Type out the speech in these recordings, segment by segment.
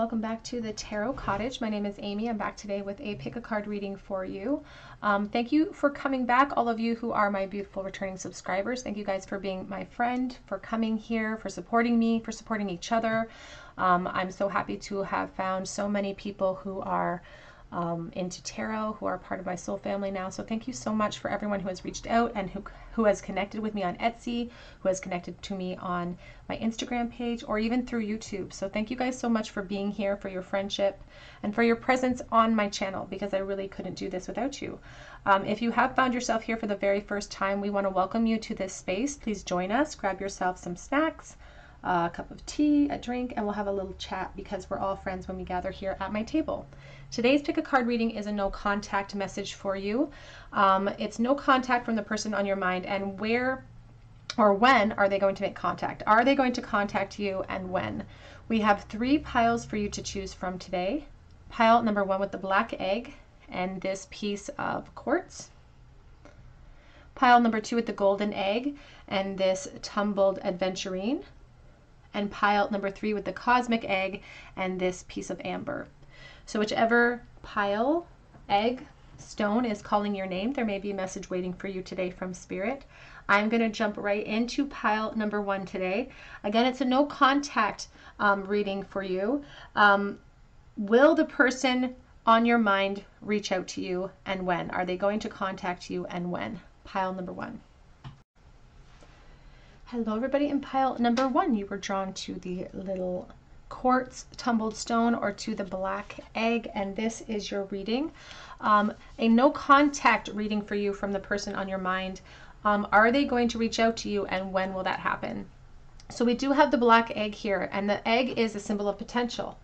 welcome back to the Tarot Cottage. My name is Amy. I'm back today with a pick a card reading for you. Thank you for coming back, all of you who are my beautiful returning subscribers. Thank you guys for being my friend, for coming here, for supporting me, for supporting each other. I'm so happy to have found so many people who are into tarot, who are part of my soul family now. So thank you so much for everyone who has reached out and who has connected with me on Etsy, who has connected to me on my Instagram page, or even through YouTube. So thank you guys so much for being here, for your friendship, and for your presence on my channel, because I really couldn't do this without you. If you have found yourself here for the very first time, we want to welcome you to this space. Please join us, grab yourself some snacks, a cup of tea, a drink, and we'll have a little chat, because we're all friends when we gather here at my table. Today's pick a card reading is a no contact message for you. It's no contact from the person on your mind, and where or when are they going to make contact? Are they going to contact you, and when? We have 3 piles for you to choose from today. Pile number 1 with the black egg and this piece of quartz. Pile number 2 with the golden egg and this tumbled aventurine. And pile number 3 with the cosmic egg and this piece of amber. So whichever pile, egg, stone is calling your name, there may be a message waiting for you today from Spirit. I'm going to jump right into pile number 1 today. Again, it's a no contact reading for you. Will the person on your mind reach out to you, and when? Are they going to contact you, and when? Pile number 1. Hello everybody. In pile number 1, you were drawn to the little quartz tumbled stone or to the black egg, and this is your reading. A no contact reading for you from the person on your mind. Are they going to reach out to you, and when will that happen? So we do have the black egg here, and the egg is a symbol of potential.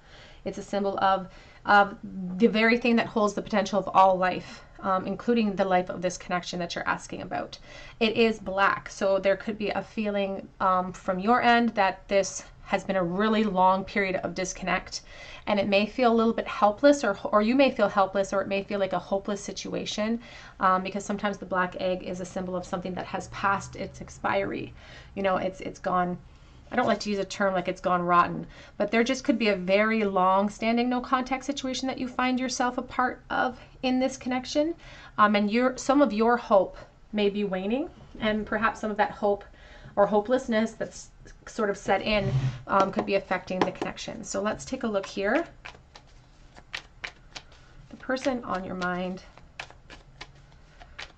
It's a symbol of the very thing that holds the potential of all life, including the life of this connection that you're asking about. It is black, so there could be a feeling from your end that this has been a really long period of disconnect, and it may feel a little bit helpless, or you may feel helpless, or it may feel like a hopeless situation, because sometimes the black egg is a symbol of something that has passed its expiry. You know, it's gone. I don't like to use a term like it's gone rotten, but there just could be a very long-standing no contact situation that you find yourself a part of in this connection, and some of your hope may be waning, and perhaps some of that hope or hopelessness that's sort of set in could be affecting the connection. So let's take a look here. The person on your mind,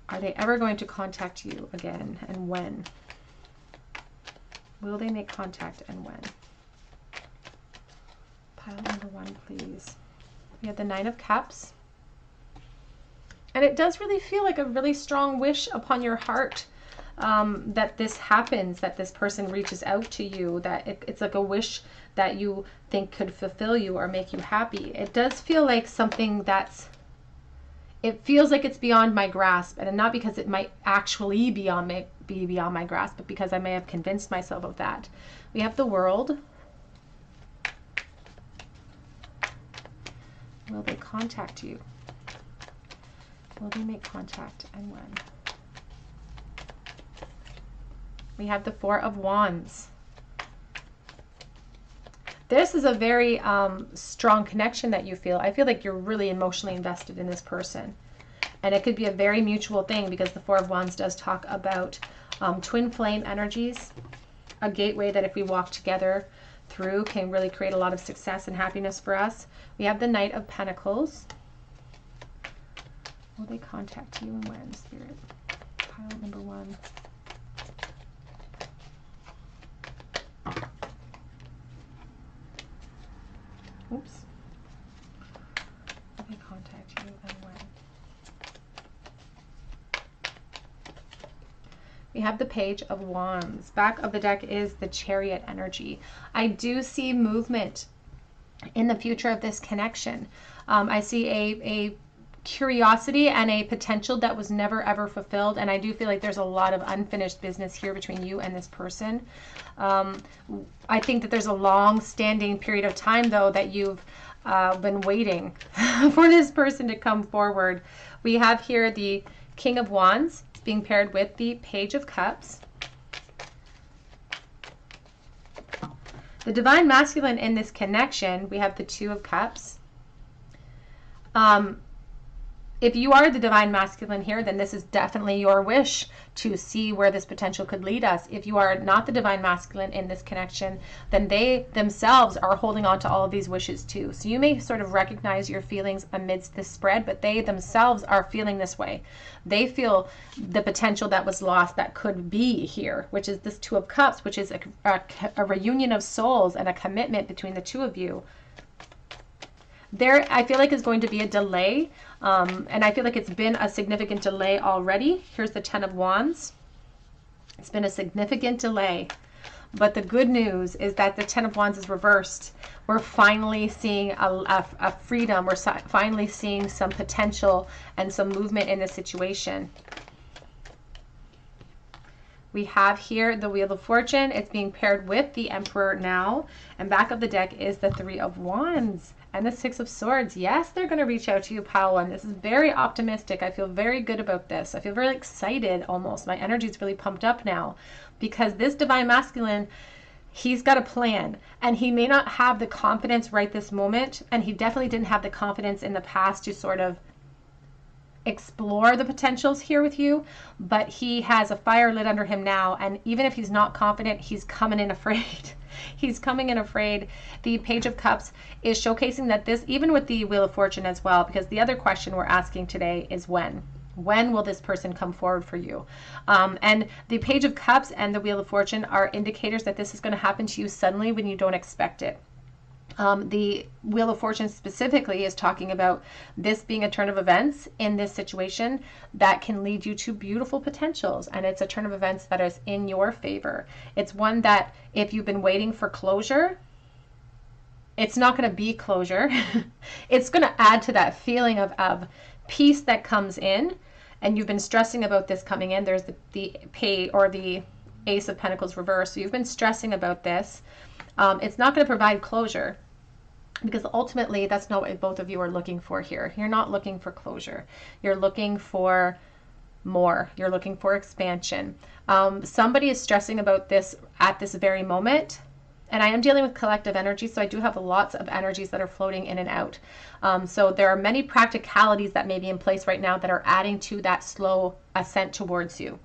are they ever going to contact you again, and when? Will they make contact, and when? Pile number 1, please. We have the 9 of Cups. And it does really feel like a really strong wish upon your heart that this happens, that this person reaches out to you, that it's like a wish that you think could fulfill you or make you happy. It does feel like something it feels like it's beyond my grasp, and not because it might actually be beyond my grasp, but because I may have convinced myself of that. We have the World. Will they contact you? Will they make contact, and when? We have the 4 of Wands. This is a very strong connection that you feel. I feel like you're really emotionally invested in this person. And it could be a very mutual thing, because the 4 of Wands does talk about twin flame energies, a gateway that if we walk together through can really create a lot of success and happiness for us. We have the Knight of Pentacles. Will they contact you, and when, Spirit? Pile number 1. Oops. Will they contact you, and when? We have the Page of Wands. Back of the deck is the Chariot energy. I do see movement in the future of this connection. I see a curiosity and a potential that was never ever fulfilled, and I do feel like there's a lot of unfinished business here between you and this person. I think that there's a long-standing period of time, though, that you've been waiting for this person to come forward. We have here the King of Wands being paired with the Page of Cups. The divine masculine in this connection, we have the Two of Cups. If you are the divine masculine here, then this is definitely your wish to see where this potential could lead us. If you are not the divine masculine in this connection, then they themselves are holding on to all of these wishes too. So you may sort of recognize your feelings amidst this spread, but they themselves are feeling this way. They feel the potential that was lost that could be here, which is this Two of Cups, which is a reunion of souls and a commitment between the two of you. There, I feel like is going to be a delay, and I feel like it's been a significant delay already. Here's the Ten of Wands. It's been a significant delay, but the good news is that the Ten of Wands is reversed. We're finally seeing a freedom. We're finally seeing some potential and some movement in this situation. We have here the Wheel of Fortune. It's being paired with the Emperor now, and back of the deck is the Three of Wands. And the Six of Swords. Yes, they're going to reach out to you, pile one. This is very optimistic. I feel very good about this. I feel very excited almost. My energy is really pumped up now because this divine masculine, he's got a plan, and he may not have the confidence right this moment, and he definitely didn't have the confidence in the past to sort of explore the potentials here with you, but he has a fire lit under him now, and even if he's not confident, he's coming in afraid. He's coming in afraid. The Page of Cups is showcasing that this, even with the Wheel of Fortune as well, because the other question we're asking today is when. When will this person come forward for you? And the Page of Cups and the Wheel of Fortune are indicators that this is going to happen to you suddenly when you don't expect it. The Wheel of Fortune specifically is talking about this being a turn of events in this situation that can lead you to beautiful potentials, and it's a turn of events that is in your favor. It's one that if you've been waiting for closure, it's not going to be closure. It's going to add to that feeling of peace that comes in, and you've been stressing about this coming in. There's the pay or the Ace of Pentacles reverse, so you've been stressing about this. It's not going to provide closure, because ultimately that's not what both of you are looking for here. You're not looking for closure. You're looking for more. You're looking for expansion. Somebody is stressing about this at this very moment, and I am dealing with collective energy, so I do have lots of energies that are floating in and out. So there are many practicalities that may be in place right now that are adding to that slow ascent towards you.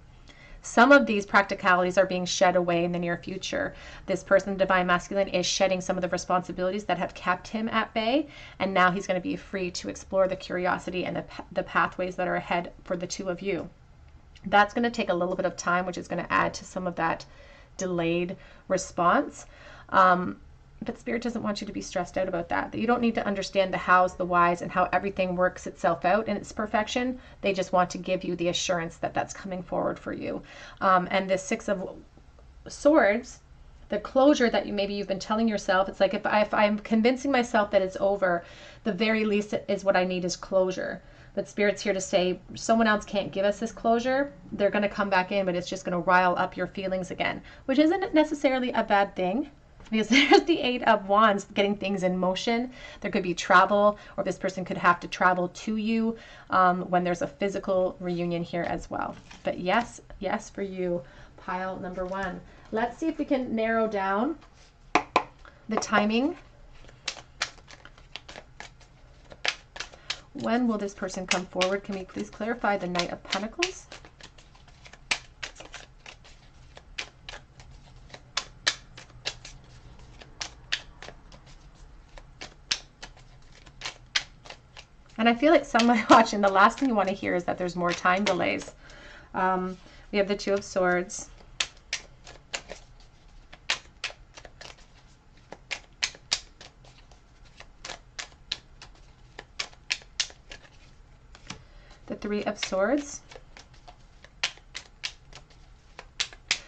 Some of these practicalities are being shed away in the near future. This person, divine masculine, is shedding some of the responsibilities that have kept him at bay, and now he's going to be free to explore the curiosity and the pathways that are ahead for the two of you. That's going to take a little bit of time, which is going to add to some of that delayed response. But Spirit doesn't want you to be stressed out about that. You don't need to understand the hows, the whys, and how everything works itself out in its perfection. They just want to give you the assurance that that's coming forward for you. And the Six of Swords, the closure that maybe you've been telling yourself, it's like if I'm convincing myself that it's over, the very least is what I need is closure. But Spirit's here to say someone else can't give us this closure. They're going to come back in, but it's just going to rile up your feelings again, which isn't necessarily a bad thing. Because there's the Eight of Wands, getting things in motion. There could be travel, or this person could have to travel to you when there's a physical reunion here as well. But yes, yes for you, pile number one. Let's see if we can narrow down the timing. When will this person come forward? Can we please clarify the Knight of Pentacles? And I feel like somebody watching, the last thing you want to hear is that there's more time delays. We have the Two of Swords. The Three of Swords.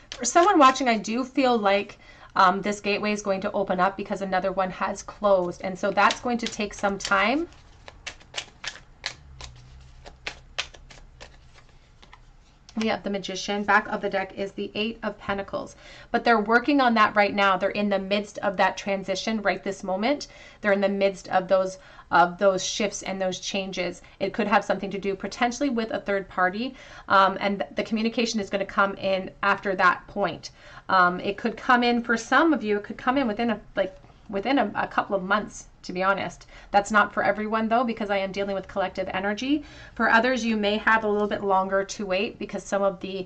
For someone watching, I do feel like this gateway is going to open up because another one has closed. And so that's going to take some time. We have the Magician. Back of the deck is the Eight of Pentacles. But they're working on that right now. They're in the midst of that transition right this moment. They're in the midst of those of those shifts and those changes. It could have something to do potentially with a third party, and the communication is going to come in after that point. It could come in for some of you. It could come in within a couple of months, to be honest. That's not for everyone though, because I am dealing with collective energy. For others, you may have a little bit longer to wait because some of the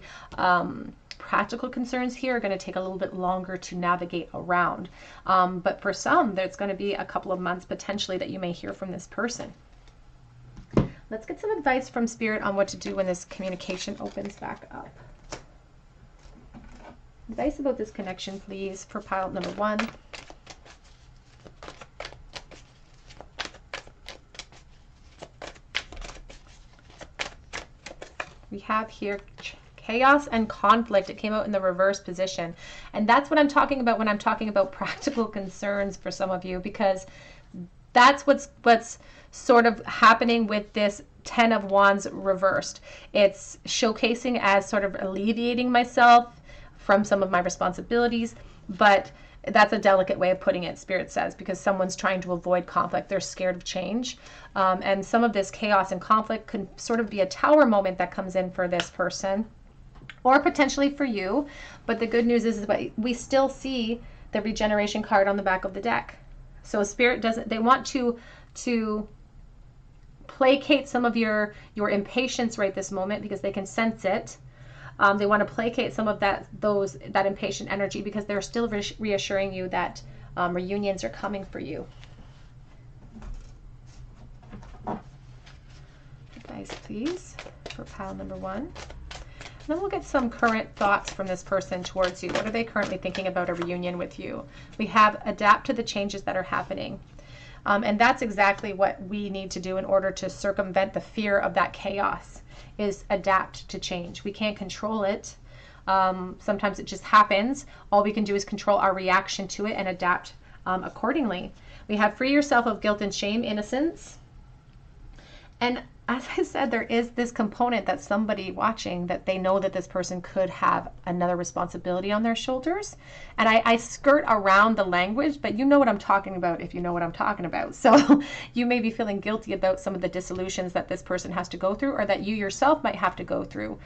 practical concerns here are going to take a little bit longer to navigate around. But for some, there's going to be a couple of months potentially that you may hear from this person. Let's get some advice from Spirit on what to do when this communication opens back up. Advice about this connection, please, for pile number 1. We have here chaos and conflict. It came out in the reverse position. And that's what I'm talking about when I'm talking about practical concerns for some of you, because that's what's sort of happening with this 10 of Wands reversed. It's showcasing as sort of alleviating myself from some of my responsibilities, but that's a delicate way of putting it, Spirit says, because someone's trying to avoid conflict. They're scared of change. And some of this chaos and conflict can sort of be a tower moment that comes in for this person, or potentially for you. But the good news is that we still see the regeneration card on the back of the deck. So Spirit doesn't, they want to placate some of your impatience right this moment, because they can sense it. They want to placate some of that impatient energy, because they're still reassuring you that reunions are coming for you. Advice, please, for pile number 1. Then we'll get some current thoughts from this person towards you. What are they currently thinking about a reunion with you? We have adapt to the changes that are happening. And that's exactly what we need to do in order to circumvent the fear of that chaos, is adapt to change. We can't control it. Sometimes it just happens. All we can do is control our reaction to it and adapt accordingly. We have free yourself of guilt and shame, innocence. And as I said, there is this component that somebody watching, that they know that this person could have another responsibility on their shoulders. And I skirt around the language, but you know what I'm talking about if you know what I'm talking about. So you may be feeling guilty about some of the dissolutions that this person has to go through, or that you yourself might have to go through.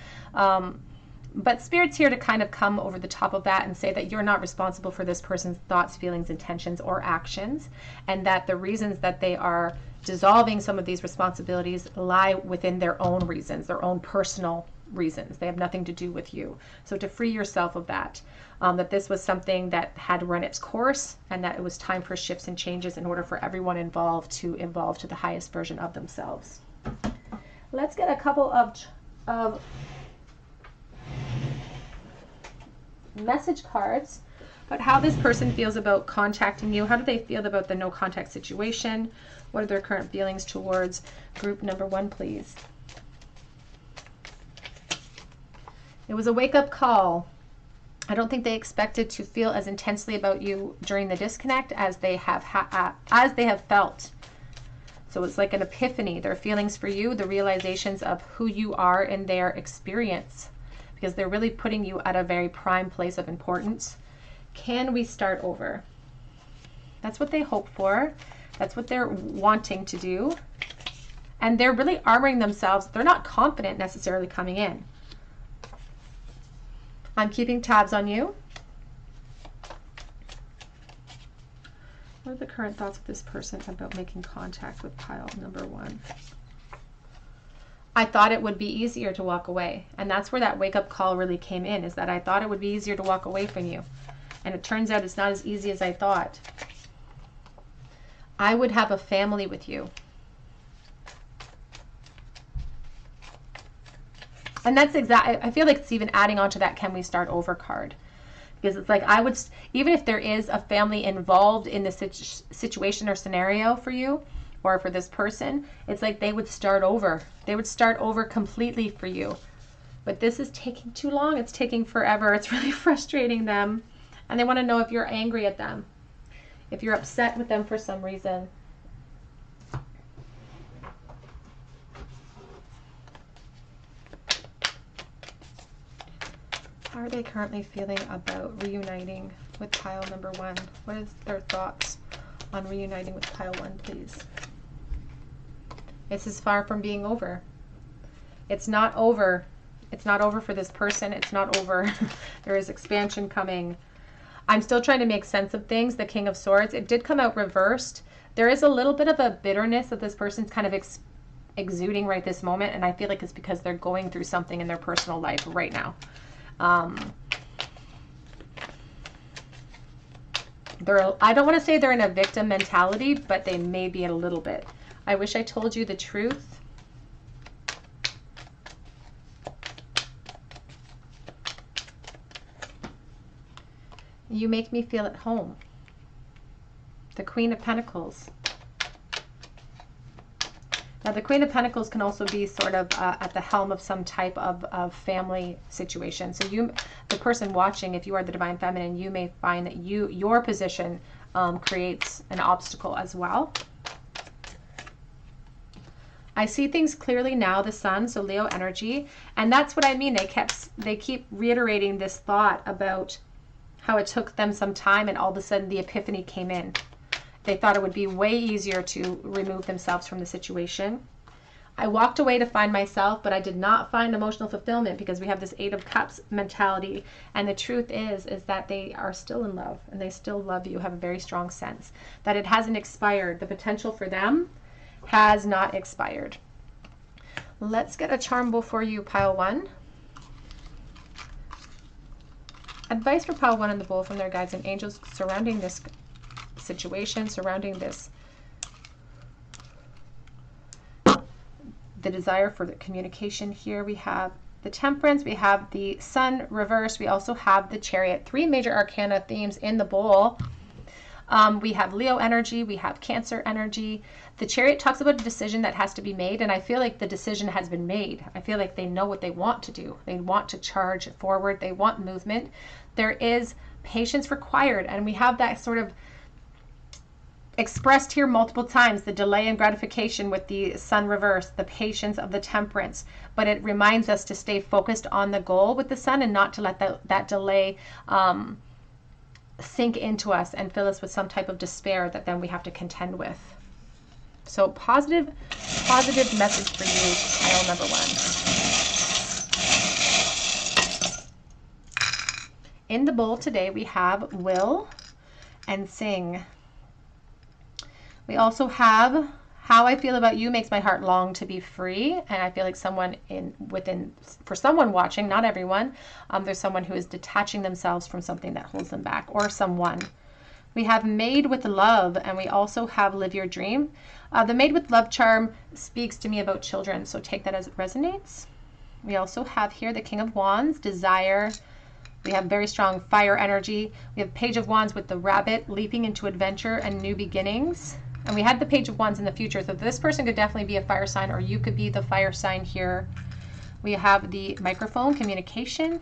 But Spirit's here to kind of come over the top of that and say that you're not responsible for this person's thoughts, feelings, intentions, or actions, and that the reasons that they are dissolving some of these responsibilities lie within their own reasons, their own personal reasons. They have nothing to do with you. So to free yourself of that, that this was something that had run its course, and that it was time for shifts and changes in order for everyone involved to evolve to the highest version of themselves. Let's get a couple of message cards about how this person feels about contacting you. How do they feel about the no contact situation? What are their current feelings towards group number 1, please? It was a wake-up call. I don't think they expected to feel as intensely about you during the disconnect as they have felt. So it's like an epiphany. Their feelings for you, the realizations of who you are in their experience, because they're really putting you at a very prime place of importance. Can we start over? That's what they hope for. That's what they're wanting to do. And they're really armoring themselves. They're not confident necessarily coming in. I'm keeping tabs on you. What are the current thoughts of this person about making contact with pile number 1? I thought it would be easier to walk away. And that's where that wake-up call really came in, is that I thought it would be easier to walk away from you. And it turns out it's not as easy as I thought. I would have a family with you. And that's exactly, I feel like it's even adding on to that can we start over card. Because it's like, I would, even if there is a family involved in the situation or scenario for you, or for this person, it's like they would start over. They would start over completely for you. But this is taking too long. It's taking forever. It's really frustrating them. And they want to know if you're angry at them, if you're upset with them for some reason. How are they currently feeling about reuniting with pile number 1? What is their thoughts on reuniting with pile 1, please? This is far from being over. It's not over. It's not over for this person. It's not over. There is expansion coming. I'm still trying to make sense of things. The King of Swords. It did come out reversed. There is a little bit of a bitterness that this person's kind of exuding right this moment. And I feel like it's because they're going through something in their personal life right now. I don't want to say they're in a victim mentality, but they may be a little bit. I wish I told you the truth. You make me feel at home. The Queen of Pentacles. Now, the Queen of Pentacles can also be sort of at the helm of some type of family situation. So the person watching, if you are the Divine Feminine, you may find that your position creates an obstacle as well. I see things clearly now, the Sun, so Leo energy. And that's what I mean. They keep reiterating this thought about how it took them some time and all of a sudden the epiphany came in. They thought it would be way easier to remove themselves from the situation. I walked away to find myself, but I did not find emotional fulfillment because we have this 8 of Cups mentality. And the truth is that they are still in love and they still love you, have a very strong sense that it hasn't expired. The potential for them has not expired. Let's get a charm bowl for you, pile 1. Advice for pile 1 in the bowl from their guides and angels surrounding this situation, surrounding this, the desire for the communication here. We have the Temperance, we have the Sun reversed, we also have the Chariot. 3 major arcana themes in the bowl. We have Leo energy, we have Cancer energy. The Chariot talks about a decision that has to be made, and I feel like the decision has been made. I feel like they know what they want to do. They want to charge forward. They want movement. There is patience required, and we have that sort of expressed here multiple times, the delay and gratification with the Sun reverse, the patience of the Temperance. But it reminds us to stay focused on the goal with the Sun and not to let that delay sink into us and fill us with some type of despair that then we have to contend with. So positive message for you, pile number 1. In the bowl today, we have Will and Sing. We also have How I Feel About You Makes My Heart Long to Be Free. And I feel like for someone watching, not everyone, there's someone who is detaching themselves from something that holds them back, or someone. We have Made with Love, and we also have Live Your Dream. The Made with Love charm speaks to me about children, so take that as it resonates. We also have here the King of Wands, Desire. We have very strong fire energy. We have Page of Wands with the rabbit, leaping into adventure and new beginnings. And we had the Page of Wands in the future, so this person could definitely be a fire sign, or you could be the fire sign here. We have the microphone, communication.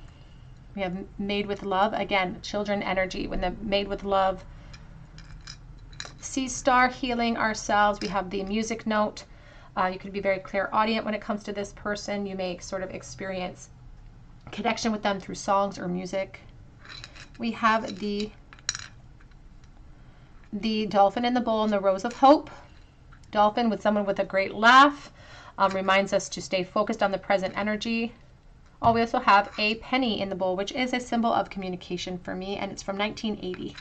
We have Made with Love, again, children energy. When the Made with Love, Sea Star, healing ourselves. We have the music note. You could be very clairaudient when it comes to this person. You may sort of experience connection with them through songs or music. We have the Dolphin in the bowl and the Rose of Hope. Dolphin with someone with a great laugh reminds us to stay focused on the present energy. Oh, we also have a penny in the bowl, which is a symbol of communication for me, and it's from 1980.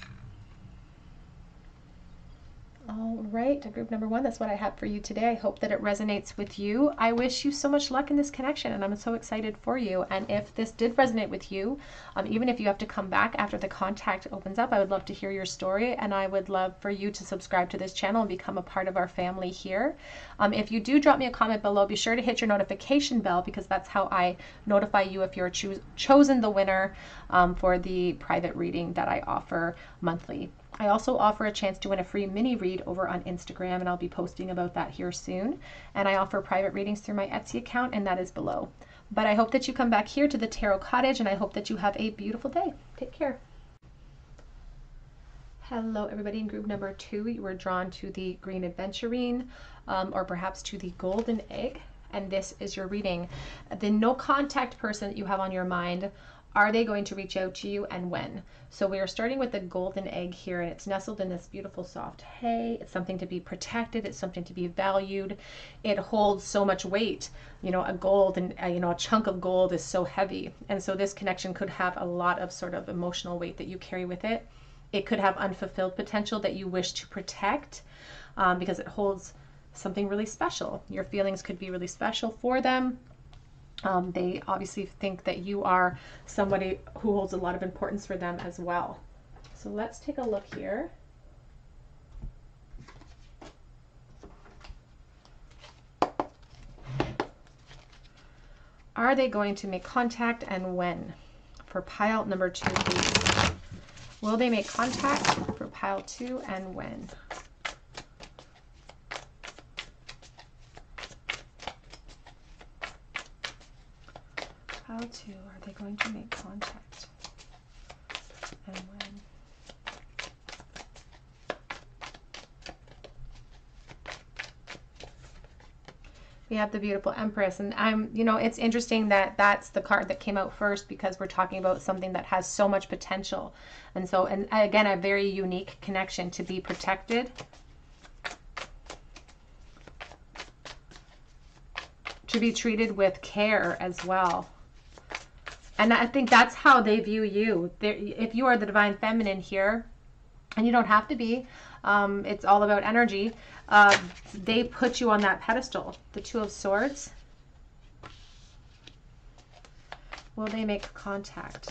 All right, group number 1, that's what I have for you today. I hope that it resonates with you. I wish you so much luck in this connection, and I'm so excited for you. And if this did resonate with you, even if you have to come back after the contact opens up, I would love to hear your story, and I would love for you to subscribe to this channel and become a part of our family here. If you do drop me a comment below, be sure to hit your notification bell, because that's how I notify you if you're chosen the winner for the private reading that I offer monthly. I also offer a chance to win a free mini read over on Instagram, and I'll be posting about that here soon. And I offer private readings through my Etsy account, and that is below. But I hope that you come back here to the Tarot Cottage, and I hope that you have a beautiful day. Take care. Hello, everybody. In group number 2, you were drawn to the Green Adventurine, or perhaps to the Golden Egg. And this is your reading. The no contact person that you have on your mind, Are they going to reach out to you, and when? So we are starting with the golden egg here, and it's nestled in this beautiful soft hay. It's something to be protected. It's something to be valued. It holds so much weight. You know, a gold and a chunk of gold is so heavy. And so this connection could have a lot of sort of emotional weight that you carry with it. It could have unfulfilled potential that you wish to protect because it holds something really special. Your feelings could be really special for them. They obviously think that you are somebody who holds a lot of importance for them as well. So let's take a look here. Are they going to make contact, and when? For pile number 2, please. Will they make contact for pile 2, and when? Pile 2, are they going to make contact, and when? We have the beautiful Empress, and it's interesting that that's the card that came out first, because we're talking about something that has so much potential. And so, and again, a very unique connection to be protected, to be treated with care as well. And I think that's how they view you. If you are the divine feminine here, and you don't have to be, it's all about energy. They put you on that pedestal. The 2 of Swords. Will they make contact?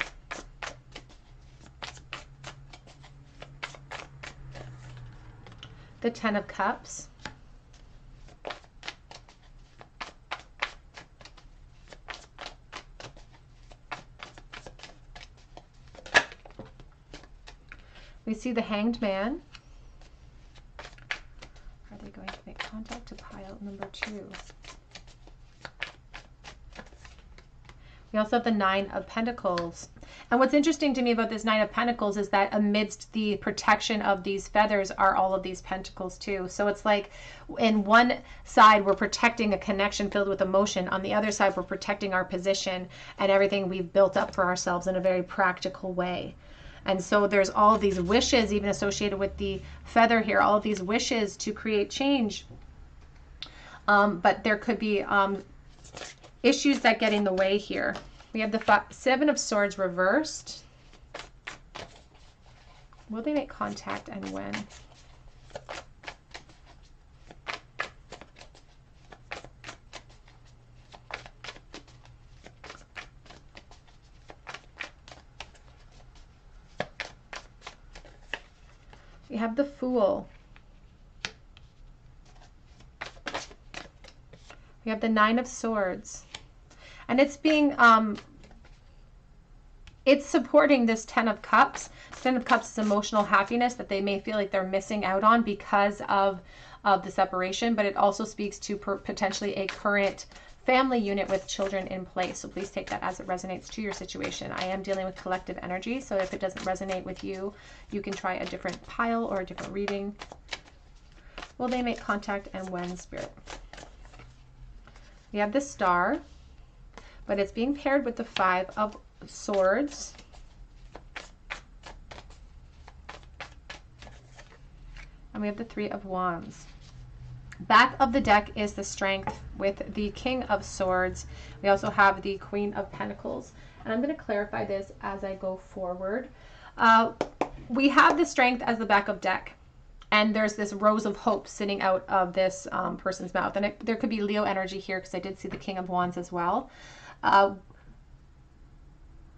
The 10 of Cups. We see the Hanged Man. Are they going to make contact to pile number 2? We also have the 9 of Pentacles. And what's interesting to me about this 9 of Pentacles is that amidst the protection of these feathers are all of these pentacles too. So it's like in one side we're protecting a connection filled with emotion. On the other side we're protecting our position and everything we've built up for ourselves in a very practical way. And so there's all of these wishes even associated with the feather here, all of these wishes to create change. But there could be issues that get in the way here. We have the 7 of Swords reversed. Will they make contact, and when? We have the Fool. We have the 9 of Swords. And it's being, it's supporting this 10 of Cups. 10 of Cups is emotional happiness that they may feel like they're missing out on because of the separation, but it also speaks to potentially a current family unit with children in place. So please take that as it resonates to your situation. I am dealing with collective energy, so if it doesn't resonate with you, you can try a different pile or a different reading. Will they make contact, and when, Spirit? We have the Star, but it's being paired with the 5 of Swords. And we have the 3 of Wands. Back of the deck is the Strength with the King of Swords. We also have the Queen of Pentacles. And I'm going to clarify this as I go forward. We have the Strength as the back of deck. And there's this rose of hope sitting out of this person's mouth. And there could be Leo energy here because I did see the King of Wands as well.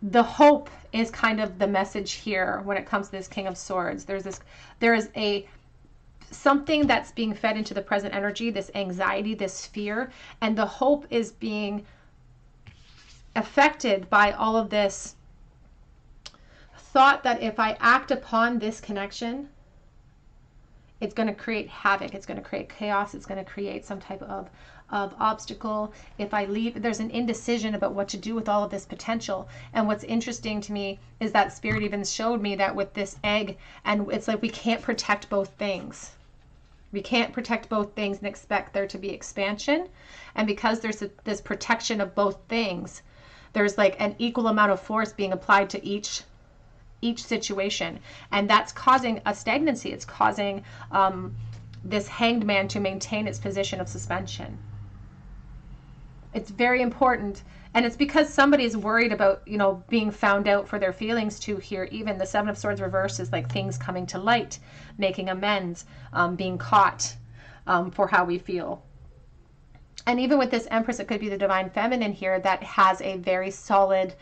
The hope is kind of the message here when it comes to this King of Swords. There is something that's being fed into the present energy, this anxiety, this fear, and the hope is being affected by all of this thought that if I act upon this connection, it's going to create havoc, it's going to create chaos, it's going to create some type of obstacle. If I leave, there's an indecision about what to do with all of this potential. And what's interesting to me is that Spirit even showed me that with this egg, and it's like we can't protect both things. We can't protect both things and expect there to be expansion. And because there's this protection of both things, there's like an equal amount of force being applied to each situation, and that's causing a stagnancy. It's causing this Hanged Man to maintain its position of suspension. It's very important, and it's because somebody is worried about, you know, being found out for their feelings too here. Even the Seven of Swords reverse is like things coming to light, making amends, being caught for how we feel. And even with this Empress, it could be the Divine Feminine here that has a very solid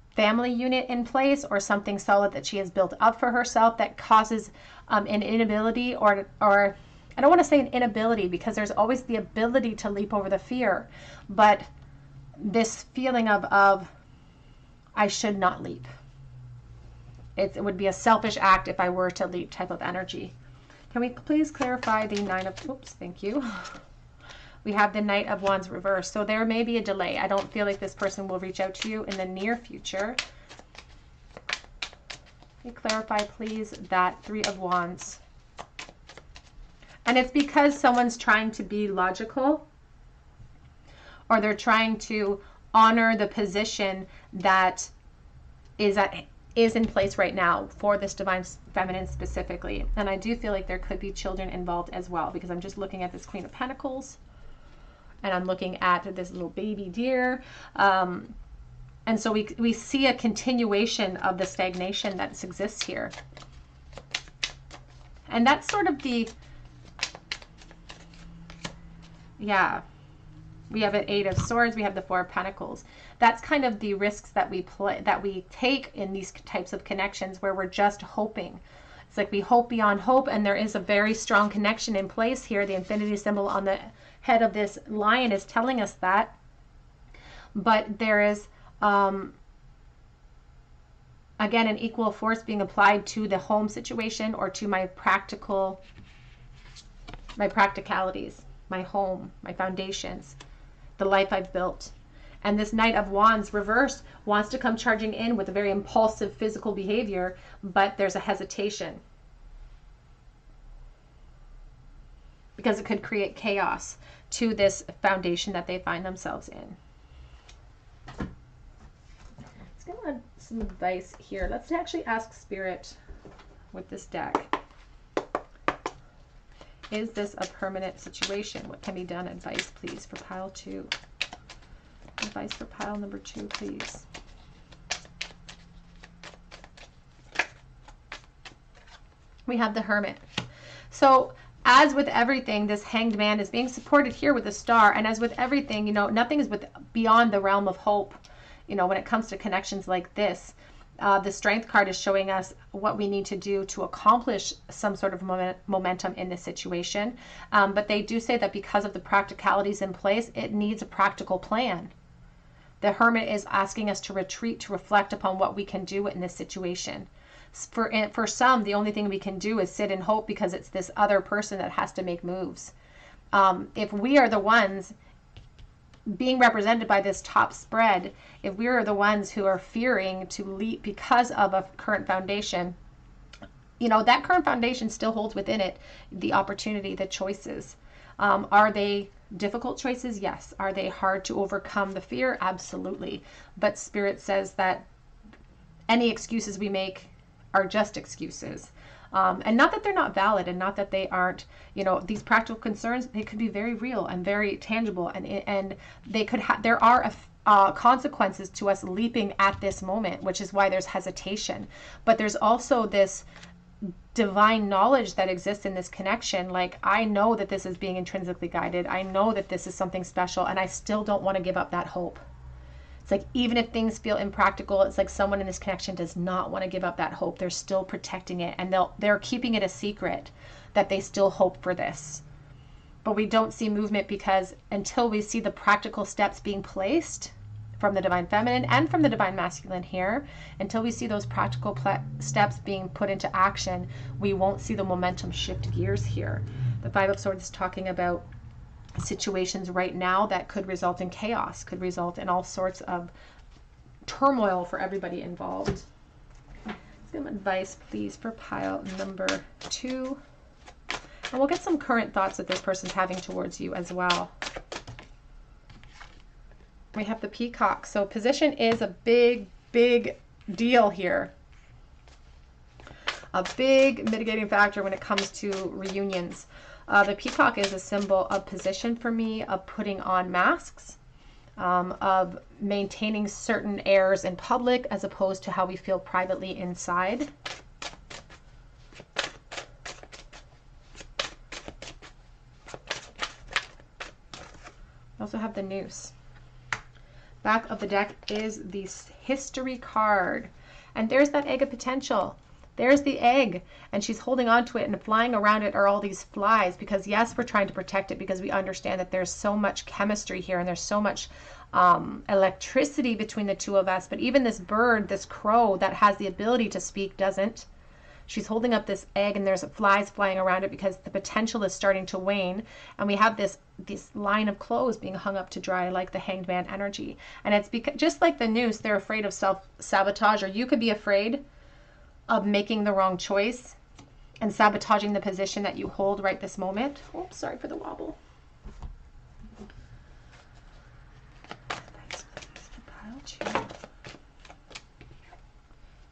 family unit in place, or something solid that she has built up for herself that causes an inability, or I don't want to say an inability, because there's always the ability to leap over the fear, but this feeling of I should not leap. It would be a selfish act if I were to leap type of energy. Can we please clarify the thank you. We have the Knight of Wands reversed. So there may be a delay. I don't feel like this person will reach out to you in the near future. Can you clarify, please, that Three of Wands? And it's because someone's trying to be logical, or they're trying to honor the position that is in place right now for this Divine Feminine specifically. And I do feel like there could be children involved as well, because I'm just looking at this Queen of Pentacles, and I'm looking at this little baby deer. And so we see a continuation of the stagnation that exists here. And that's sort of the, yeah, we have an Eight of Swords, we have the Four of Pentacles. That's kind of the risks that we take in these types of connections, where we're just hoping. It's like we hope beyond hope, and there is a very strong connection in place here. The infinity symbol on the head of this lion is telling us that. But there is, again, an equal force being applied to the home situation, or to my practicalities, my home, my foundations, the life I've built. And this Knight of Wands reversed wants to come charging in with a very impulsive physical behavior, but there's a hesitation, because it could create chaos to this foundation that they find themselves in. Let's get on some advice here. Let's actually ask Spirit with this deck. Is this a permanent situation? What can be done? Advice, please, for pile 2. Advice for pile number 2, please. We have the Hermit. So as with everything, this Hanged Man is being supported here with a star. And as with everything, you know, nothing is beyond the realm of hope. You know, when it comes to connections like this, the Strength card is showing us what we need to do to accomplish some sort of momentum in this situation. But they do say that because of the practicalities in place, it needs a practical plan. The Hermit is asking us to retreat, to reflect upon what we can do in this situation. For some, the only thing we can do is sit and hope, because it's this other person that has to make moves. If we are the ones being represented by this top spread, if we are the ones who are fearing to leap because of a current foundation, you know, that current foundation still holds within it the opportunity, the choices. Are they difficult choices? Yes. Are they hard to overcome the fear? Absolutely. But Spirit says that any excuses we make are just excuses. And not that they're not valid, and not that they aren't, you know, these practical concerns, they could be very real and very tangible, and they could there are consequences to us leaping at this moment, which is why there's hesitation. But there's also this divine knowledge that exists in this connection. Like, I know that this is being intrinsically guided. I know that this is something special, and I still don't want to give up that hope. It's like, even if things feel impractical, it's like someone in this connection does not want to give up that hope. They're still protecting it, and they're keeping it a secret that they still hope for this. But we don't see movement, because until we see the practical steps being placed from the Divine Feminine and from the Divine Masculine here, until we see those practical steps being put into action, we won't see the momentum shift gears here. The Five of Swords is talking about situations right now that could result in chaos, could result in all sorts of turmoil for everybody involved. Let's get some advice, please, for pile number 2. And we'll get some current thoughts that this person's having towards you as well. We have the Peacock. So position is a big, big deal here. A big mitigating factor when it comes to reunions. The Peacock is a symbol of position for me, of putting on masks, of maintaining certain airs in public as opposed to how we feel privately inside. We also have the Noose. Back of the deck is the History card. And there's that egg of potential. There's the egg. And she's holding on to it, and flying around it are all these flies, because yes, we're trying to protect it because we understand that there's so much chemistry here and there's so much electricity between the two of us. But even this bird, this crow that has the ability to speak, doesn't. She's holding up this egg, and there's flies flying around it because the potential is starting to wane. And we have this line of clothes being hung up to dry, like the Hanged Man energy. And it's because, just like the Noose, they're afraid of self-sabotage, or you could be afraid of making the wrong choice and sabotaging the position that you hold right this moment. Oops, sorry for the wobble.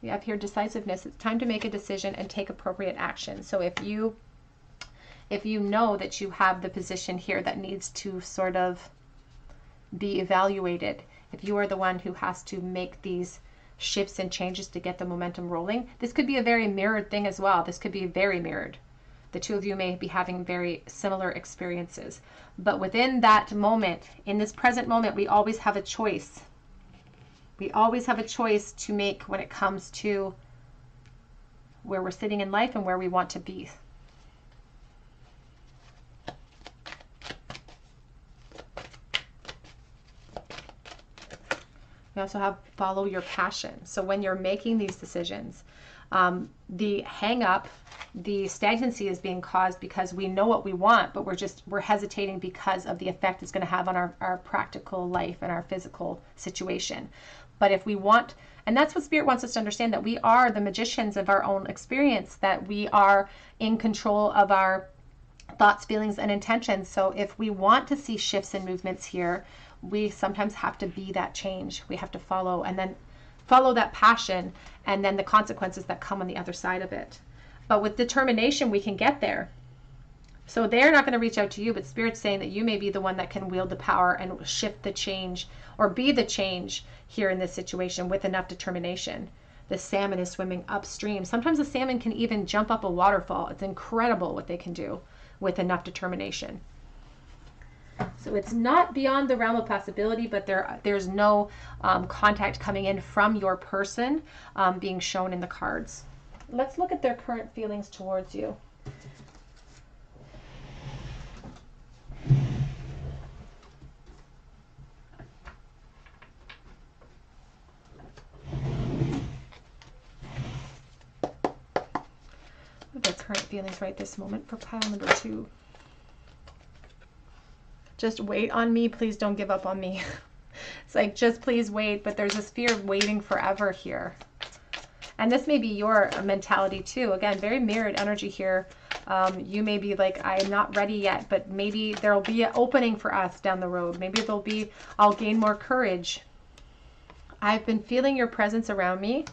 We have here decisiveness. It's time to make a decision and take appropriate action. So if you know that you have the position here that needs to sort of be evaluated, if you are the one who has to make these shifts and changes to get the momentum rolling, this could be a very mirrored thing as well. This could be very mirrored. The two of you may be having very similar experiences. But within that moment, in this present moment, we always have a choice. We always have a choice to make when it comes to where we're sitting in life and where we want to be. We also have follow your passion. So when you're making these decisions, the hang up, the stagnancy is being caused because we know what we want, but we're hesitating because of the effect it's going to have on our practical life and our physical situation. But if we want, and that's what Spirit wants us to understand, that we are the magicians of our own experience, that we are in control of our thoughts, feelings, and intentions. So if we want to see shifts and movements here, we sometimes have to be that change. We have to follow, and then follow that passion, and then the consequences that come on the other side of it. But with determination, we can get there. So they're not going to reach out to you, but Spirit's saying that you may be the one that can wield the power and shift the change, or be the change here in this situation with enough determination. The salmon is swimming upstream. Sometimes the salmon can even jump up a waterfall. It's incredible what they can do with enough determination. So it's not beyond the realm of possibility, but there's no contact coming in from your person being shown in the cards. Let's look at their current feelings towards you. What are their current feelings right this moment for pile number 2? Just wait on me. Please don't give up on me. It's like, just please wait. But there's this fear of waiting forever here. And this may be your mentality too. Again, very mirrored energy here. You may be like, I'm not ready yet, but maybe there'll be an opening for us down the road. Maybe I'll gain more courage. I've been feeling your presence around me.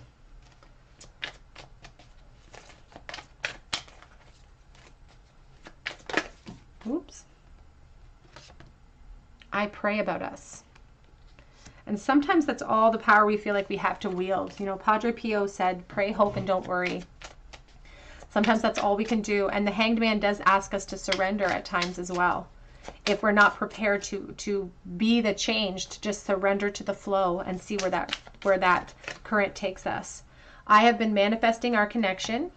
Oops. I pray about us. And sometimes that's all the power we feel like we have to wield. You know, Padre Pio said, pray, hope, and don't worry. Sometimes that's all we can do. And the Hanged Man does ask us to surrender at times as well. If we're not prepared to be the change, to just surrender to the flow and see where that current takes us. I have been manifesting our connection.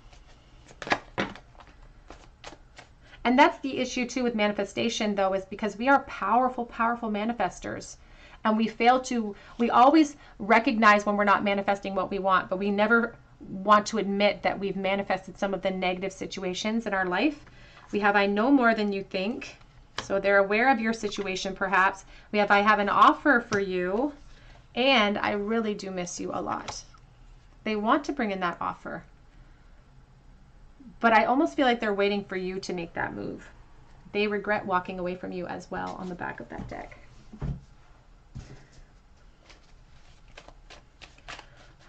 And that's the issue too with manifestation, though, is because we are powerful, powerful manifestors. And we always recognize when we're not manifesting what we want, but we never want to admit that we've manifested some of the negative situations in our life. We have, I know more than you think. So they're aware of your situation, perhaps. We have, I have an offer for you, and I really do miss you a lot. They want to bring in that offer. But I almost feel like they're waiting for you to make that move. They regret walking away from you as well on the back of that deck.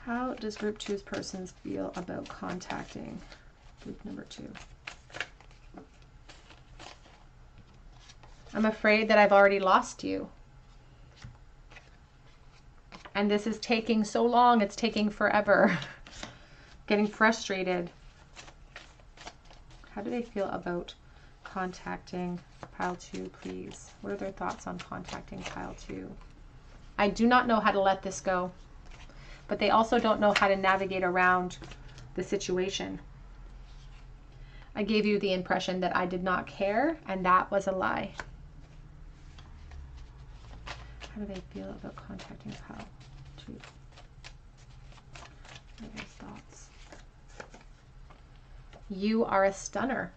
How does group 2's persons feel about contacting group number 2? I'm afraid that I've already lost you. And this is taking so long. It's taking forever. Getting frustrated. How do they feel about contacting pile 2, please? What are their thoughts on contacting pile 2? I do not know how to let this go. But they also don't know how to navigate around the situation. I gave you the impression that I did not care, and that was a lie. How do they feel about contacting pile 2? What are their thoughts? You are a stunner.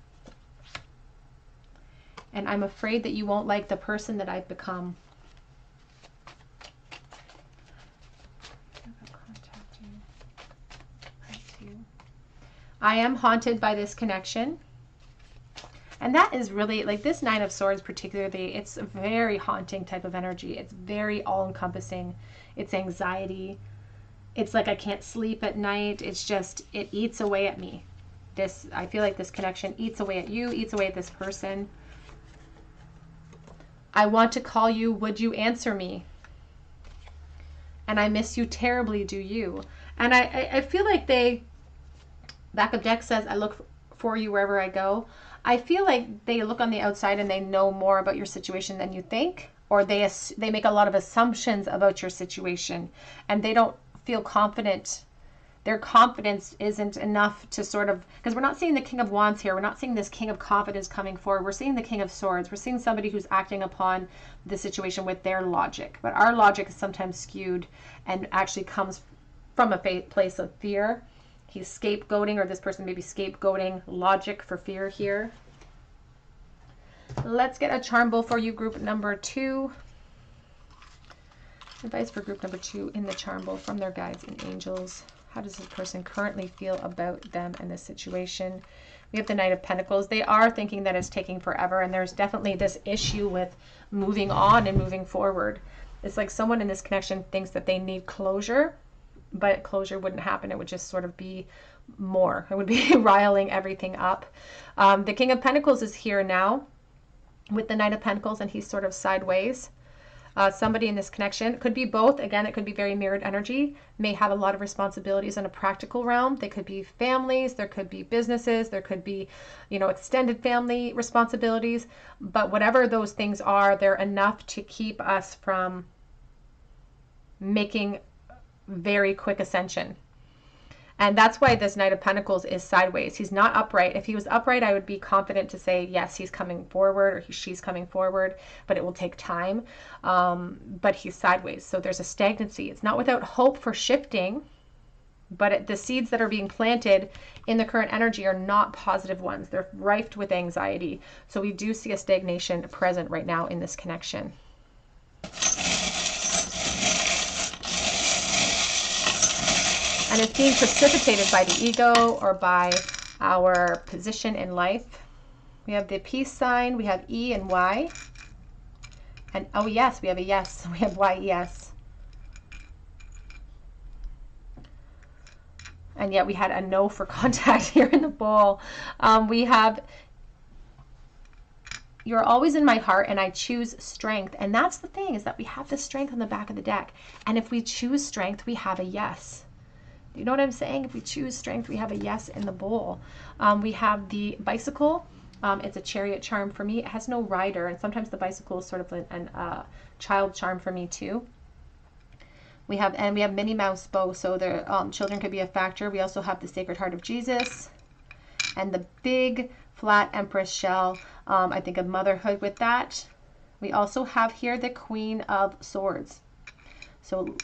And I'm afraid that you won't like the person that I've become. I am haunted by this connection. And that is really, like this Nine of Swords particularly, it's a very haunting type of energy. It's very all-encompassing. It's anxiety. It's like I can't sleep at night. It's just, it eats away at me. I feel like this connection eats away at you, eats away at this person. I want to call you. Would you answer me? And I miss you terribly, do you? And I feel like back of deck says, I look for you wherever I go. I feel like they look on the outside and they know more about your situation than you think, or they make a lot of assumptions about your situation, and they don't feel confident. Their confidence isn't enough to sort of, because we're not seeing the King of Wands here. We're not seeing this King of Confidence coming forward. We're seeing the King of Swords. We're seeing somebody who's acting upon the situation with their logic. But our logic is sometimes skewed and actually comes from a place of fear. He's scapegoating, or this person may be scapegoating logic for fear here. Let's get a charm bowl for you, group number 2. Advice for group number 2 in the charm bowl from their guides and angels. How does this person currently feel about them and this situation? We have the Knight of Pentacles. They are thinking that it's taking forever, and there's definitely this issue with moving on and moving forward. It's like someone in this connection thinks that they need closure, but closure wouldn't happen. It would just sort of be more. It would be riling everything up. The King of Pentacles is here now with the Knight of Pentacles, and he's sort of sideways. Somebody in this connection, could be both. Again, it could be very mirrored energy, may have a lot of responsibilities in a practical realm. They could be families, there could be businesses, there could be, extended family responsibilities. But whatever those things are, they're enough to keep us from making very quick ascension. And that's why this Knight of Pentacles is sideways. He's not upright. If he was upright, I would be confident to say, yes, he's coming forward, or she's coming forward, but it will take time. But he's sideways. So there's a stagnancy. It's not without hope for shifting, but the seeds that are being planted in the current energy are not positive ones. They're rife with anxiety. So we do see a stagnation present right now in this connection. And it's being precipitated by the ego or by our position in life. We have the peace sign. We have E and Y. And oh yes, we have a yes. We have YES. And yet we had a no for contact here in the bowl. We have, you're always in my heart and I choose strength. And that's the thing, is that we have the strength on the back of the deck. And if we choose strength, we have a yes. You know what I'm saying? If we choose strength, we have a yes in the bowl. We have the bicycle. It's a chariot charm for me. It has no rider, and sometimes the bicycle is sort of a child charm for me too. We have Minnie Mouse bow, so the children could be a factor. We also have the Sacred Heart of Jesus and the big flat Empress shell. I think of motherhood with that. We also have here the Queen of Swords. So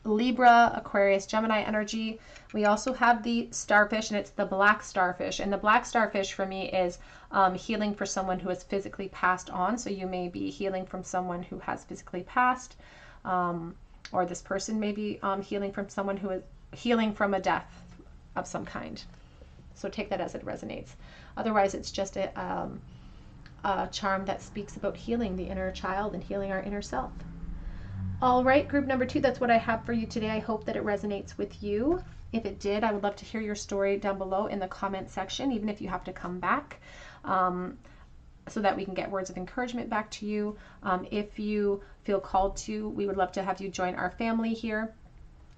Libra, Aquarius, Gemini energy. We also have the starfish, and it's the black starfish. And the black starfish for me is healing for someone who has physically passed on. So you may be healing from someone who has physically passed, or this person may be healing from someone who is healing from a death of some kind. So take that as it resonates. Otherwise, it's just a charm that speaks about healing the inner child and healing our inner self. All right, group number 2, that's what I have for you today. I hope that it resonates with you. If it did, I would love to hear your story down below in the comment section, even if you have to come back, so that we can get words of encouragement back to you. If you feel called to, we would love to have you join our family here.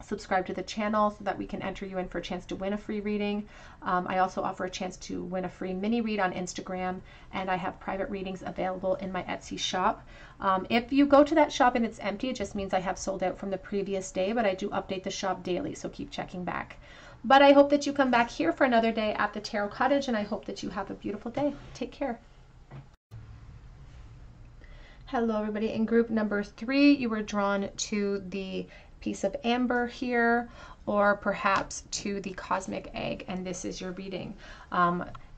Subscribe to the channel so that we can enter you in for a chance to win a free reading. I also offer a chance to win a free mini read on Instagram, and I have private readings available in my Etsy shop. If you go to that shop and it's empty, it just means I have sold out from the previous day, but I do update the shop daily, so keep checking back. But I hope that you come back here for another day at the Tarot Cottage, and I hope that you have a beautiful day. Take care. Hello everybody. In group number 3, you were drawn to the piece of amber here, or perhaps to the cosmic egg, and this is your reading.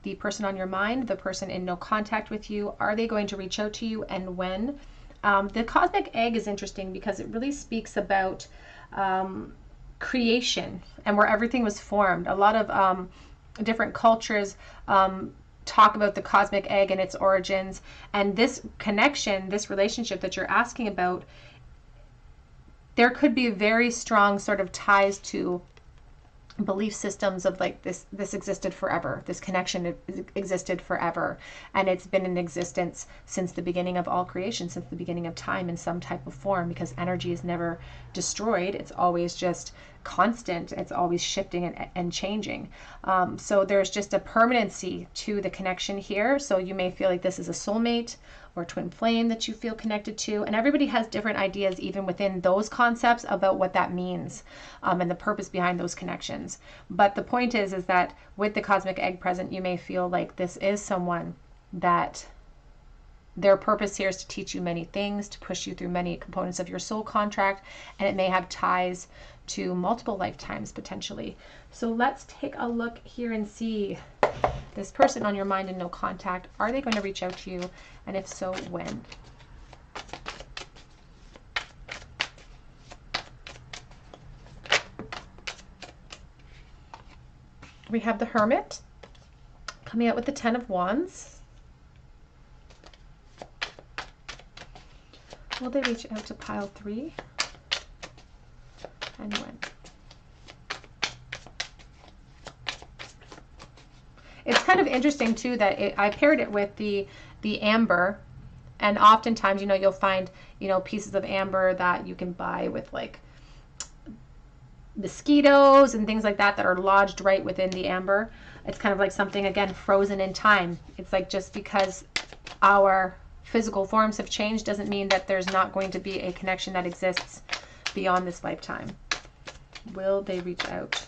The person on your mind, the person in no contact with you, are they going to reach out to you, and when? The cosmic egg is interesting because it really speaks about creation and where everything was formed. A lot of different cultures talk about the cosmic egg and its origins, and this connection, this relationship that you're asking about, there could be very strong sort of ties to belief systems of like this existed forever. This connection existed forever, and it's been in existence since the beginning of all creation, since the beginning of time in some type of form, because energy is never destroyed. It's always just constant. It's always shifting and changing. So there's just a permanency to the connection here. So you may feel like this is a soulmate or twin flame that you feel connected to, and everybody has different ideas even within those concepts about what that means, and the purpose behind those connections. But the point is that with the cosmic egg present, you may feel like this is someone that their purpose here is to teach you many things, to push you through many components of your soul contract, and it may have ties to multiple lifetimes potentially. So let's take a look here and see this person on your mind in no contact. Are they going to reach out to you? And if so, when? We have the Hermit coming out with the 10 of Wands. Will they reach out to pile 3? And when? It's kind of interesting too that I paired it with the amber, and oftentimes, you know, you'll find, you know, pieces of amber that you can buy with like mosquitoes and things like that that are lodged right within the amber. It's kind of like something, again, frozen in time. It's like just because our physical forms have changed doesn't mean that there's not going to be a connection that exists beyond this lifetime. Will they reach out?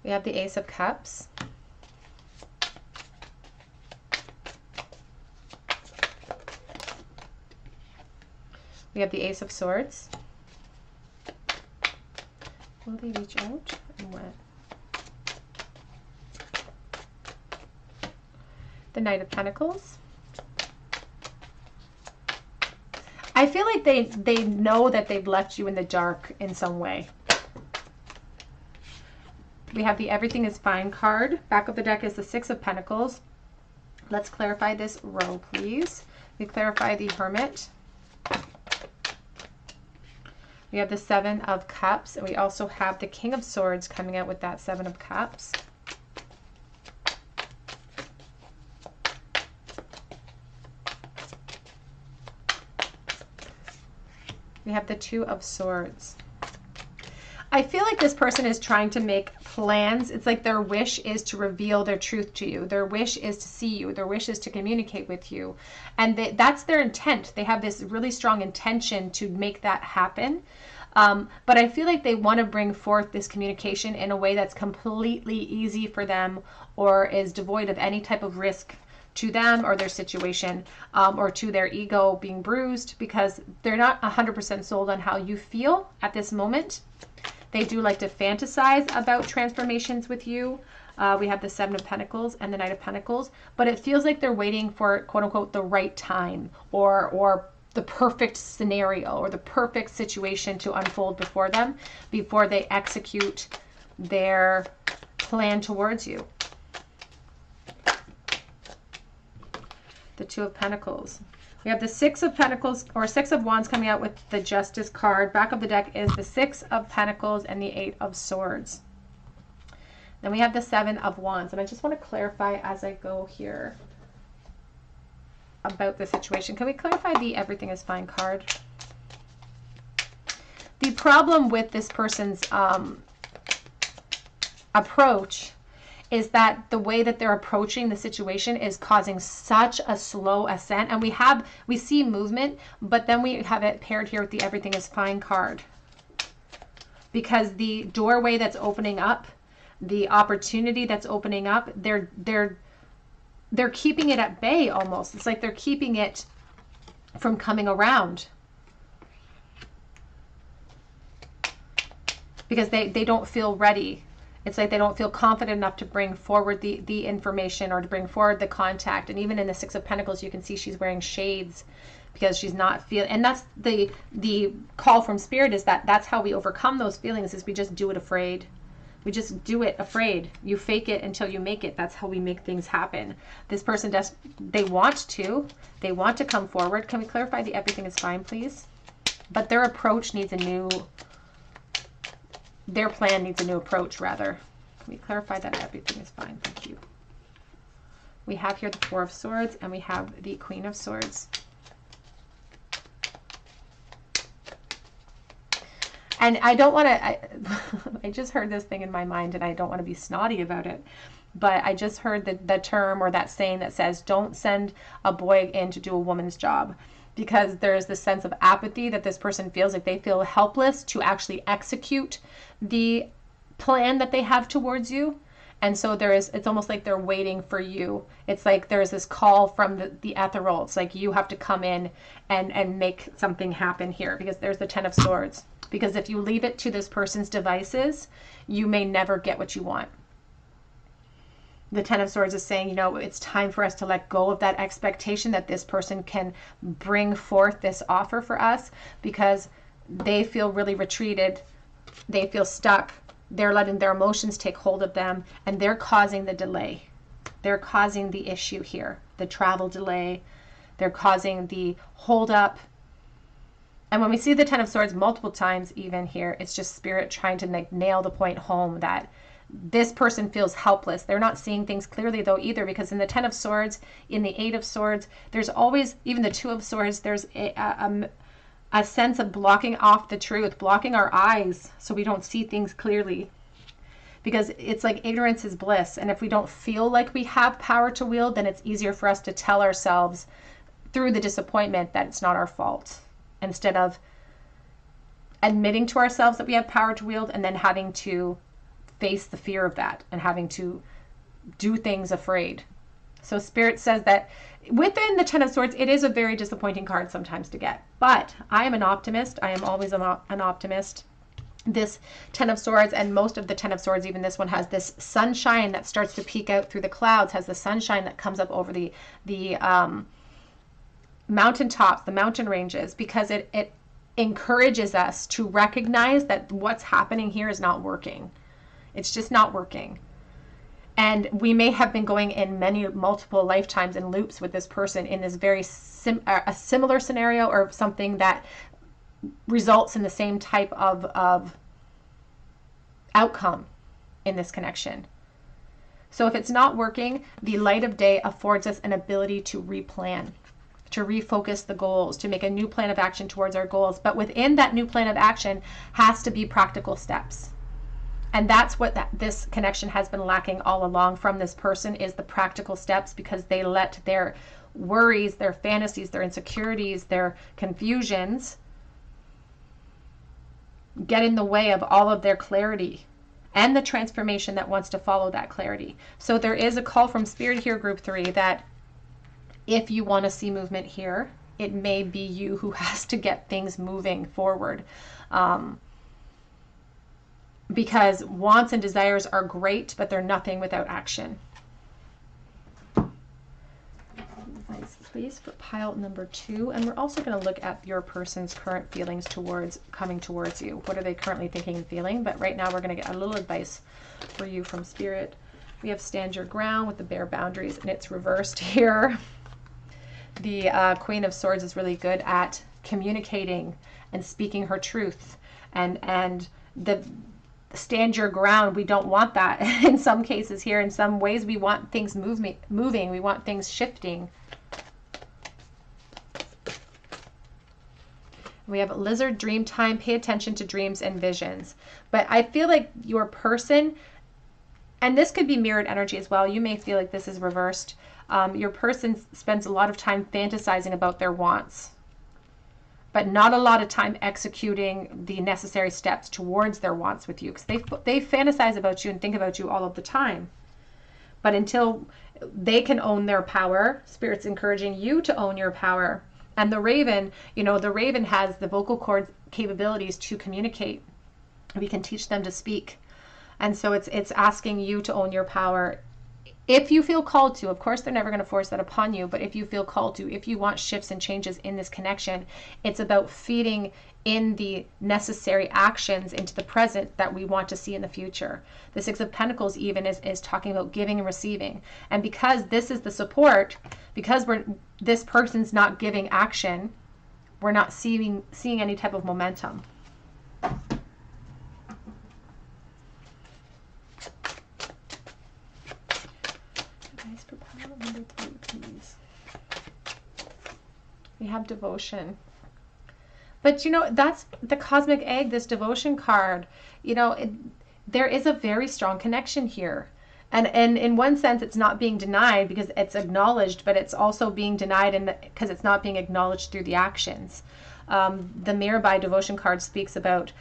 We have the Ace of Cups. We have the Ace of Swords. Will they reach out and when? The Knight of Pentacles. I feel like they know that they've left you in the dark in some way. We have the Everything is Fine card. Back of the deck is the Six of Pentacles. Let's clarify this row, please. We clarify the Hermit. We have the Seven of Cups, and we also have the King of Swords coming out with that Seven of Cups. We have the Two of Swords. I feel like this person is trying to make plans. It's like their wish is to reveal their truth to you. Their wish is to see you. Their wish is to communicate with you. And that's their intent. They have this really strong intention to make that happen. But I feel like they want to bring forth this communication in a way that's completely easy for them, or is devoid of any type of risk to them or their situation, or to their ego being bruised, because they're not 100% sold on how you feel at this moment. They do like to fantasize about transformations with you. We have the Seven of Pentacles and the Knight of Pentacles, but it feels like they're waiting for, quote unquote, the right time, or the perfect scenario, or the perfect situation to unfold before them before they execute their plan towards you. the Two of Pentacles. We have the Six of Pentacles, or Six of Wands, coming out with the Justice card. Back of the deck is the Six of Pentacles and the Eight of Swords. Then we have the Seven of Wands. And I just want to clarify as I go here about the situation. Can we clarify the Everything is Fine card? The problem with this person's approach is that the way that they're approaching the situation is causing such a slow ascent. And we see movement, but then we have it paired here with the Everything is Fine card. Because the doorway that's opening up, the opportunity that's opening up, they're keeping it at bay almost. It's like they're keeping it from coming around. Because they don't feel ready. It's like they don't feel confident enough to bring forward the information or to bring forward the contact. And even in the Six of Pentacles, you can see she's wearing shades because she's not feeling. And that's the call from Spirit, is that's how we overcome those feelings, is we just do it afraid. We just do it afraid. You fake it until you make it. That's how we make things happen. This person does, they want to come forward. Can we clarify the Everything is Fine, please? But their approach needs their plan needs a new approach, rather. Can we clarify that Everything is Fine? Thank you. We have here the Four of Swords, and we have the Queen of Swords. And I don't want to, I just heard this thing in my mind, and I don't want to be snotty about it, but I just heard the term, or that saying that says, don't send a boy in to do a woman's job. Because there's this sense of apathy that this person feels, like they feel helpless to actually execute the plan that they have towards you. And so it's almost like they're waiting for you. It's like there's this call from the ethereal. It's like you have to come in and make something happen here, because there's the Ten of Swords. Because if you leave it to this person's devices, you may never get what you want. The Ten of Swords is saying, it's time for us to let go of that expectation that this person can bring forth this offer for us, because they feel really retreated. They feel stuck. They're letting their emotions take hold of them, and they're causing the delay. They're causing the issue here, the travel delay. They're causing the hold up. And when we see the Ten of Swords multiple times, even here, it's just Spirit trying to nail the point home that this person feels helpless. They're not seeing things clearly, though, either, because in the Ten of Swords, in the Eight of Swords, there's always, even the Two of Swords, there's a sense of blocking off the truth, blocking our eyes so we don't see things clearly. Because it's like ignorance is bliss. And if we don't feel like we have power to wield, then it's easier for us to tell ourselves through the disappointment that it's not our fault, instead of admitting to ourselves that we have power to wield and then having to face the fear of that and having to do things afraid. So Spirit says that within the Ten of Swords, it is a very disappointing card sometimes to get. But I am an optimist. I am always an optimist. This Ten of Swords, and most of the Ten of Swords, even this one, has this sunshine that starts to peek out through the clouds, has the sunshine that comes up over the mountaintops, the mountain ranges, because it encourages us to recognize that what's happening here is not working. It's just not working. And we may have been going in multiple lifetimes in loops with this person in this very a similar scenario, or something that results in the same type of outcome in this connection. So if it's not working, the light of day affords us an ability to replan, to refocus the goals, to make a new plan of action towards our goals. But within that new plan of action has to be practical steps. And that's what this connection has been lacking all along from this person, is the practical steps, because they let their worries, their fantasies, their insecurities, their confusions get in the way of all of their clarity and the transformation that wants to follow that clarity. So there is a call from Spirit here, Group 3, that if you want to see movement here, it may be you who has to get things moving forward. Because wants and desires are great, but they're nothing without action. Advice, please, for pile number 2. And we're also going to look at your person's current feelings coming towards you. What are they currently thinking and feeling? But right now we're going to get a little advice for you from Spirit. We have Stand Your Ground with the bare boundaries, and it's reversed here. The Queen of Swords is really good at communicating and speaking her truth, and the stand your ground. We don't want that in some cases here. In some ways, we want things moving. We want things shifting. We have lizard dream time. Pay attention to dreams and visions. But I feel like your person, and this could be mirrored energy as well. You may feel like this is reversed. Your person spends a lot of time fantasizing about their wants, but not a lot of time executing the necessary steps towards their wants with you, because they fantasize about you and think about you all of the time. But until they can own their power, Spirit's encouraging you to own your power. And the raven, you know, the raven has the vocal cord capabilities to communicate. We can teach them to speak. And so it's asking you to own your power. If you feel called to, of course, they're never going to force that upon you, but if you feel called to, if you want shifts and changes in this connection, it's about feeding in the necessary actions into the present that we want to see in the future. The Six of Pentacles even is talking about giving and receiving. And because this is the support, because this person's not giving action, we're not seeing any type of momentum. We have devotion. But, you know, that's the cosmic egg, this devotion card. You know, there is a very strong connection here. And in one sense, it's not being denied because it's acknowledged, but it's also being denied because it's not being acknowledged through the actions. The Mirabai devotion card speaks about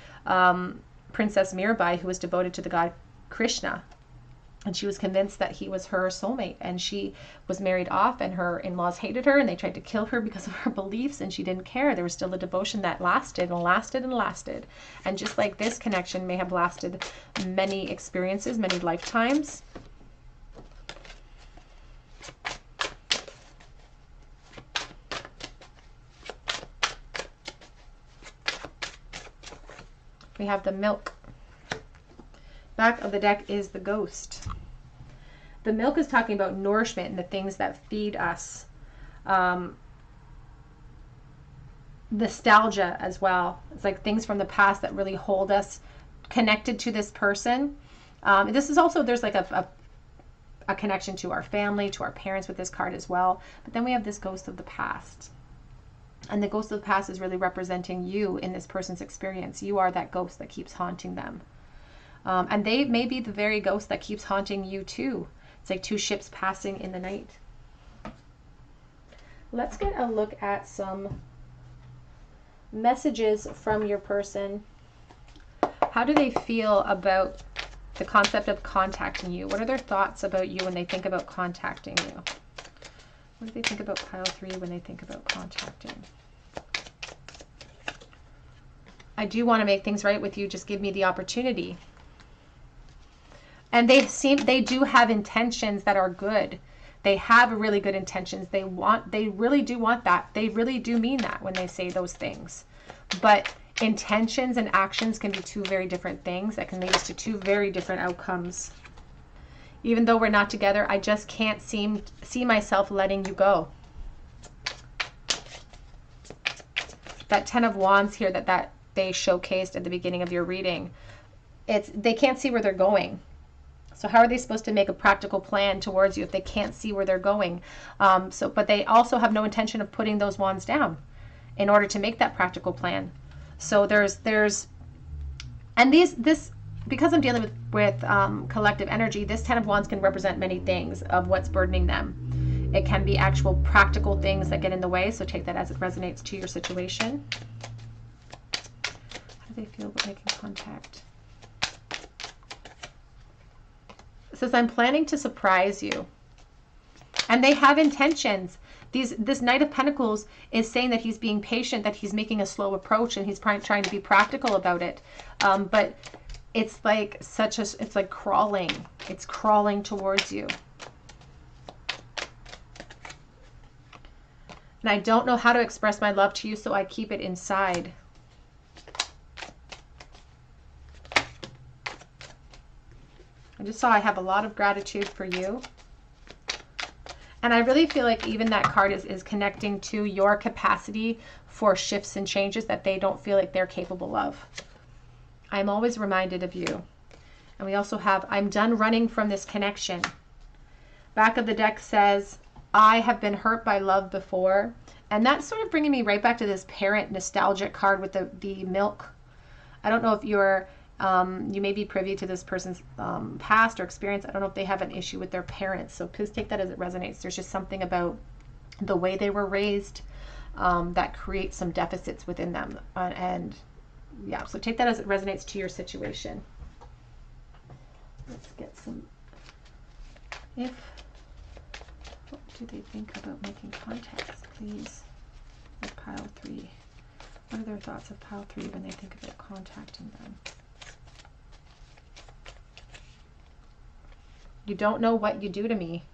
Princess Mirabai, who was devoted to the god Krishna. And she was convinced that he was her soulmate, and she was married off, and her in-laws hated her and they tried to kill her because of her beliefs, and she didn't care. There was still a devotion that lasted and lasted and lasted. And just like this connection may have lasted many experiences, many lifetimes. We have the milk. Back of the deck is the ghost. The milk is talking about nourishment and the things that feed us. Nostalgia as well. It's like things from the past that really hold us connected to this person. This is also, there's like a connection to our family, to our parents with this card as well. But then we have this ghost of the past. And the ghost of the past is really representing you in this person's experience. You are that ghost that keeps haunting them. And they may be the very ghost that keeps haunting you too. It's like two ships passing in the night. Let's get a look at some messages from your person. How do they feel about the concept of contacting you? What are their thoughts about you when they think about contacting you? What do they think about pile 3 when they think about contacting? I do want to make things right with you. Just give me the opportunity. And they do have intentions that are good. They have really good intentions. They really do want that. They really do mean that when they say those things. But intentions and actions can be two very different things that can lead us to two very different outcomes. Even though we're not together, I just can't see myself letting you go. That 10 of Wands here that they showcased at the beginning of your reading, they can't see where they're going. So how are they supposed to make a practical plan towards you if they can't see where they're going? But they also have no intention of putting those wands down in order to make that practical plan. So and this, because I'm dealing with collective energy, this 10 of Wands can represent many things of what's burdening them. It can be actual practical things that get in the way, so take that as it resonates to your situation. How do they feel about making contact? It says, I'm planning to surprise you. And they have intentions. This Knight of Pentacles is saying that he's being patient, that he's making a slow approach, and he's trying to be practical about it. But it's like it's like crawling. It's crawling towards you. And I don't know how to express my love to you, so I keep it inside. I just saw I have a lot of gratitude for you. And I really feel like even that card is connecting to your capacity for shifts and changes that they don't feel like they're capable of. I'm always reminded of you. And we also have, I'm done running from this connection. Back of the deck says, I have been hurt by love before. And that's sort of bringing me right back to this parent nostalgic card with the milk. I don't know if you're, you may be privy to this person's past or experience. I don't know if they have an issue with their parents. So please take that as it resonates. There's just something about the way they were raised that creates some deficits within them. And yeah, so take that as it resonates to your situation. Let's get some, what do they think about making contacts, please, with pile 3? What are their thoughts of pile 3 when they think about contacting them? You don't know what you do to me.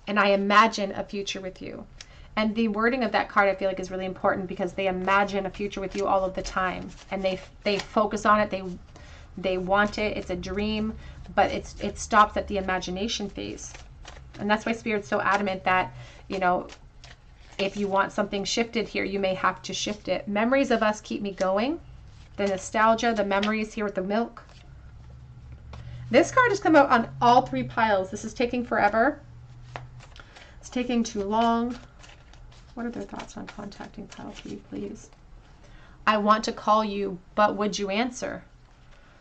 And I imagine a future with you. And the wording of that card I feel like is really important because they imagine a future with you all of the time. And they focus on it. They want it. It's a dream, but it stops at the imagination phase. And that's why Spirit's so adamant that, you know, if you want something shifted here, you may have to shift it. Memories of us keep me going. The nostalgia, the memories here with the milk. This card has come out on all 3 piles. This is taking forever. It's taking too long. What are their thoughts on contacting pile 3, please? I want to call you, but would you answer?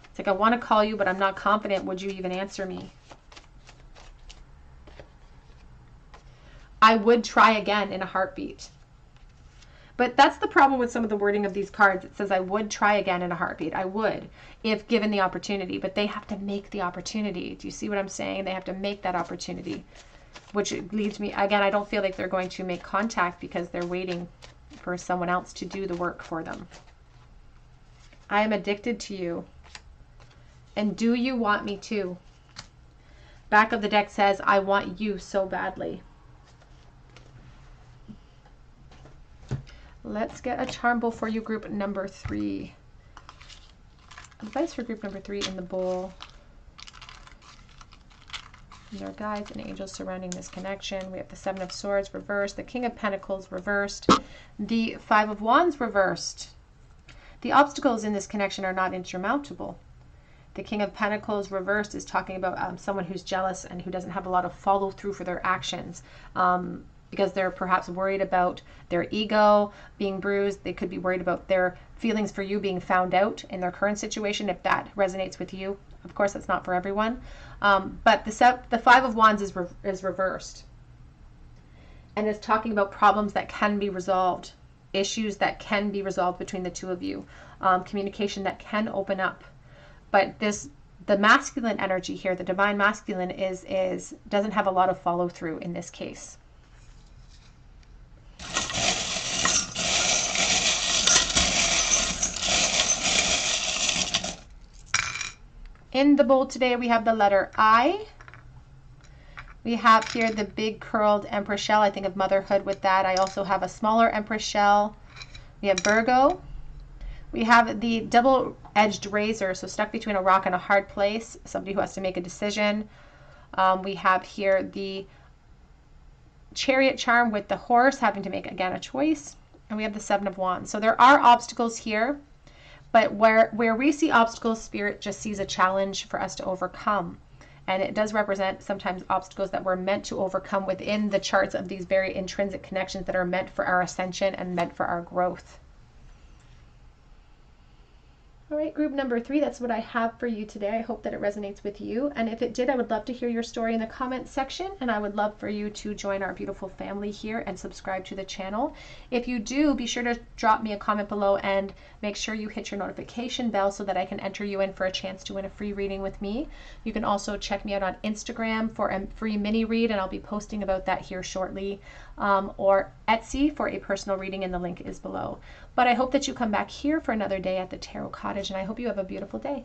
It's like, I want to call you, but I'm not confident. Would you even answer me? I would try again in a heartbeat. But that's the problem with some of the wording of these cards. It says, I would try again in a heartbeat. I would, if given the opportunity. But they have to make the opportunity. Do you see what I'm saying? They have to make that opportunity. Which leads me, again, I don't feel like they're going to make contact because they're waiting for someone else to do the work for them. I am addicted to you. And do you want me to? Back of the deck says, I want you so badly. Let's get a charm bowl for you, group number 3. Advice for group number 3 in the bowl. And there are guides and angels surrounding this connection. We have the 7 of Swords reversed, the King of Pentacles reversed, the 5 of Wands reversed. The obstacles in this connection are not insurmountable. The King of Pentacles reversed is talking about someone who's jealous and who doesn't have a lot of follow through for their actions because they're perhaps worried about their ego being bruised. They could be worried about their feelings for you being found out in their current situation, if that resonates with you. Of course, that's not for everyone. But the 5 of Wands is reversed. And it's talking about problems that can be resolved, issues that can be resolved between the two of you, communication that can open up. But the masculine energy here, the divine masculine, doesn't have a lot of follow through in this case. In the bowl today, we have the letter I. We have here the big curled Empress shell. I think of motherhood with that. I also have a smaller Empress shell. We have Virgo. We have the double-edged razor, so stuck between a rock and a hard place, somebody who has to make a decision. We have here the Chariot charm with the horse having to make, again, a choice. And we have the 7 of Wands. So there are obstacles here, but where we see obstacles, Spirit just sees a challenge for us to overcome. And it does represent sometimes obstacles that we're meant to overcome within the charts of these very intrinsic connections that are meant for our ascension and meant for our growth. All right, group number 3, that's what I have for you today. I hope that it resonates with you. And if it did, I would love to hear your story in the comments section. And I would love for you to join our beautiful family here and subscribe to the channel. If you do, be sure to drop me a comment below and make sure you hit your notification bell so that I can enter you in for a chance to win a free reading with me. You can also check me out on Instagram for a free mini read, and I'll be posting about that here shortly, or Etsy for a personal reading, and the link is below. But I hope that you come back here for another day at the Tarot Cottage, and I hope you have a beautiful day.